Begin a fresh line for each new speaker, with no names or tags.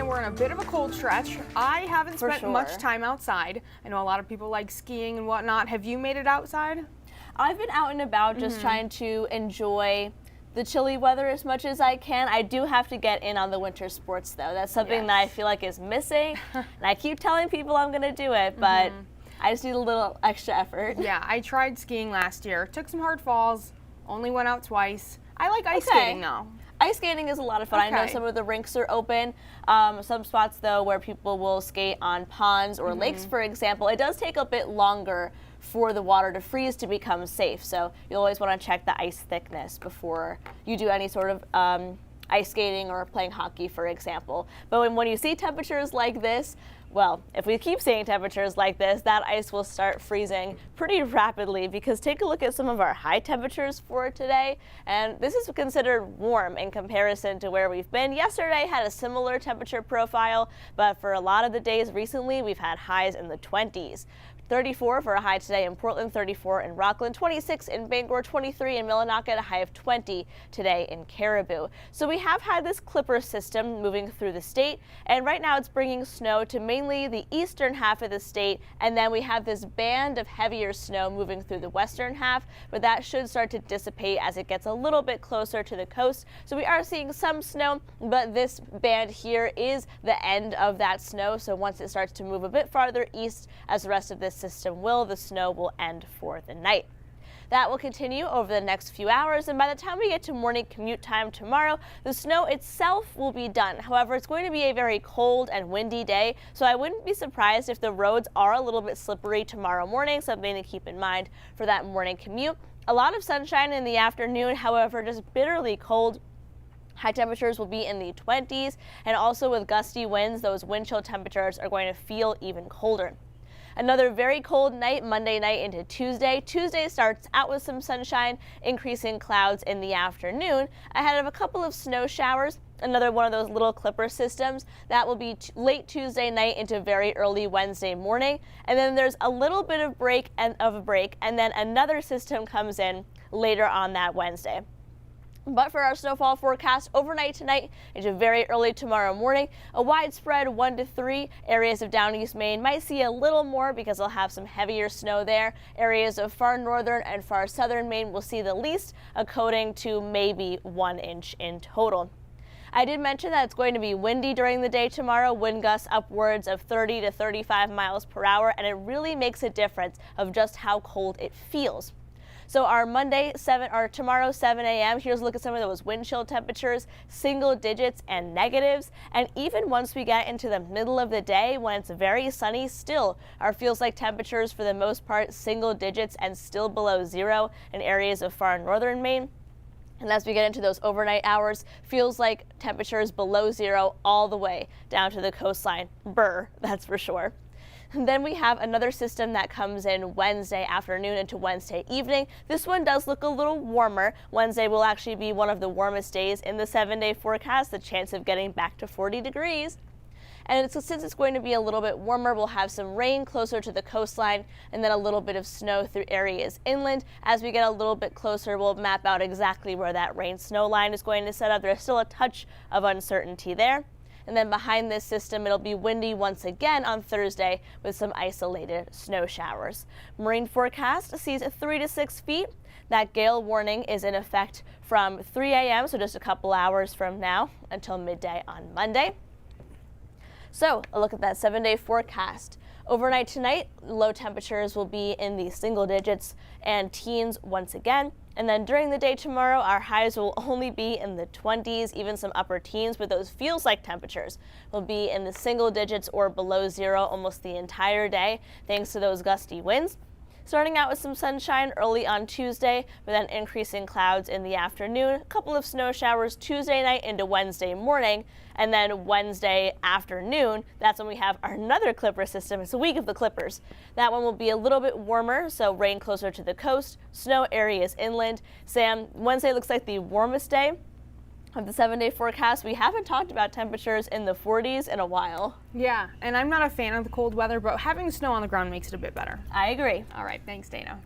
we're in a bit of a cold stretch. I haven't spent
sure.
much time outside. I know a lot of people like skiing and whatnot. Have you made it outside?
I've been out and about just trying to enjoy the chilly weather as much as I can. I do have to get in on the winter sports though. That's something that I feel like is missing. And I keep telling people I'm going to do it, but I just need a little extra effort.
Yeah, I tried skiing last year. Took some hard falls, only went out twice. I like ice skating though.
Ice skating is a lot of fun. I know some of the rinks are open. Some spots though where people will skate on ponds or lakes, for example, it does take a bit longer for the water to freeze to become safe. So you always want to check the ice thickness before you do any sort of ice skating or playing hockey, for example. But when you see temperatures like this, well, if we keep seeing temperatures like this, that ice will start freezing pretty rapidly, because take a look at some of our high temperatures for today, and this is considered warm in comparison to where we've been. Yesterday had a similar temperature profile, but for a lot of the days recently, we've had highs in the 20s. 34 for a high today in Portland, 34 in Rockland, 26 in Bangor, 23 in Millinocket, a high of 20 today in Caribou. So we have had this clipper system moving through the state, and right now it's bringing snow to mainly the eastern half of the state, and then we have this band of heavier snow moving through the western half, but that should start to dissipate as it gets a little bit closer to the coast. So we are seeing some snow, but this band here is the end of that snow. So once it starts to move a bit farther east, as the rest of this system will, the snow will end for the night. That will continue over the next few hours, and by the time we get to morning commute time tomorrow, the snow itself will be done. However, it's going to be a very cold and windy day, so I wouldn't be surprised if the roads are a little bit slippery tomorrow morning, something to keep in mind for that morning commute. A lot of sunshine in the afternoon, however, just bitterly cold. High temperatures will be in the 20s, and also with gusty winds, those wind chill temperatures are going to feel even colder. Another very cold night Monday night into Tuesday. Tuesday starts out with some sunshine, increasing clouds in the afternoon, ahead of a couple of snow showers. Another one of those little clipper systems that will be late Tuesday night into very early Wednesday morning. And then there's a little bit of a break, and then another system comes in later on that Wednesday. But for our snowfall forecast overnight tonight into very early tomorrow morning, a widespread 1 to 3 areas of down east Maine might see a little more because they'll have some heavier snow there. Areas of far northern and far southern Maine will see the least, a coating to maybe 1 inch in total. I did mention that it's going to be windy during the day tomorrow, wind gusts upwards of 30 to 35 miles per hour, and it really makes a difference of just how cold it feels. So our tomorrow 7 a.m., here's a look at some of those wind chill temperatures, single digits and negatives. And even once we get into the middle of the day, when it's very sunny, still our feels like temperatures for the most part single digits and still below zero in areas of far northern Maine. And as we get into those overnight hours, feels like temperatures below zero all the way down to the coastline. Brr, that's for sure. And then we have another system that comes in Wednesday afternoon into Wednesday evening. This one does look a little warmer. Wednesday will actually be one of the warmest days in the 7-day forecast, the chance of getting back to 40 degrees. And since it's going to be a little bit warmer, we'll have some rain closer to the coastline and then a little bit of snow through areas inland. As we get a little bit closer, we'll map out exactly where that rain-snow line is going to set up. There's still a touch of uncertainty there. And then behind this system, it'll be windy once again on Thursday with some isolated snow showers. Marine forecast sees 3 to 6 feet. That gale warning is in effect from 3 a.m., so just a couple hours from now until midday on Monday. So a look at that 7-day forecast. Overnight tonight, low temperatures will be in the single digits and teens once again. And then during the day tomorrow, our highs will only be in the 20s, even some upper teens, but those feels like temperatures will be in the single digits or below zero almost the entire day, thanks to those gusty winds. Starting out with some sunshine early on Tuesday, but then increasing clouds in the afternoon. A couple of snow showers Tuesday night into Wednesday morning, and then Wednesday afternoon, that's when we have another clipper system. It's a week of the clippers. That one will be a little bit warmer, so rain closer to the coast, snow areas inland. Sam, Wednesday looks like the warmest day of the 7-day forecast. We haven't talked about temperatures in the 40s in a while.
Yeah, and I'm not a fan of the cold weather, but having snow on the ground makes it a bit better.
I agree.
All right, thanks, Dana.